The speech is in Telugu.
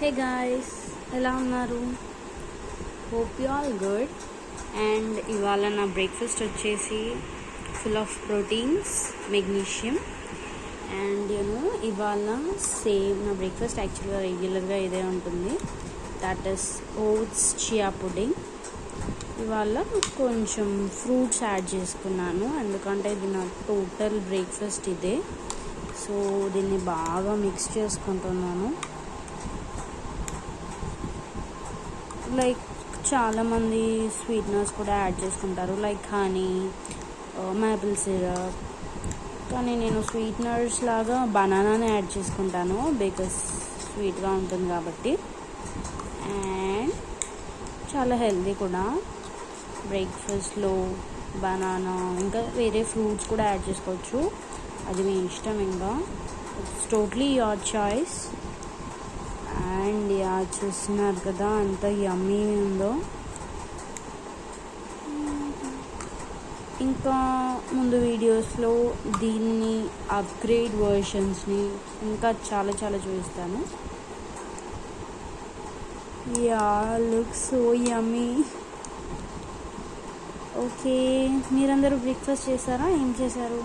హే గాయ్స్, ఎలా ఉన్నారు? Hope you all good. And ఇవాళ నా బ్రేక్ఫాస్ట్ వచ్చేసి full of proteins, magnesium. And ఇవాళ సేమ్ నా బ్రేక్ఫాస్ట్ యాక్చువల్గా రెగ్యులర్గా ఇదే ఉంటుంది. That is oats chia pudding. ఇవాళ కొంచెం ఫ్రూట్స్ యాడ్ చేసుకున్నాను, ఎందుకంటే ఇది నా టోటల్ బ్రేక్ఫాస్ట్ ఇదే. సో దీన్ని బాగా మిక్స్ చేసుకుంటున్నాను. లైక్ చాలామంది స్వీట్నర్స్ కూడా యాడ్ చేసుకుంటారు, లైక్ హనీ, మ్యాపిల్ సిరప్. కానీ నేను స్వీట్నర్స్ లాగా బనానాని యాడ్ చేసుకుంటాను, బికాస్ స్వీట్గా ఉంటుంది కాబట్టి. అండ్ చాలా హెల్దీ కూడా. బ్రేక్ఫాస్ట్లో బనానా ఇంకా వేరే ఫ్రూట్స్ కూడా యాడ్ చేసుకోవచ్చు, అది మీ ఇష్టం. ఇంకా it's totally your choice. And చూస్తున్నారు కదా ఎంత యమ్మీ ఉందో. ఇంకా ముందు వీడియోస్లో దీన్ని అప్గ్రేడ్ వర్షన్స్ని ఇంకా చాలా చాలా చూపిస్తాను. Look so yummy. ఓకే, మీరందరూ బ్రేక్ఫాస్ట్ చేశారా? ఏం చేశారు?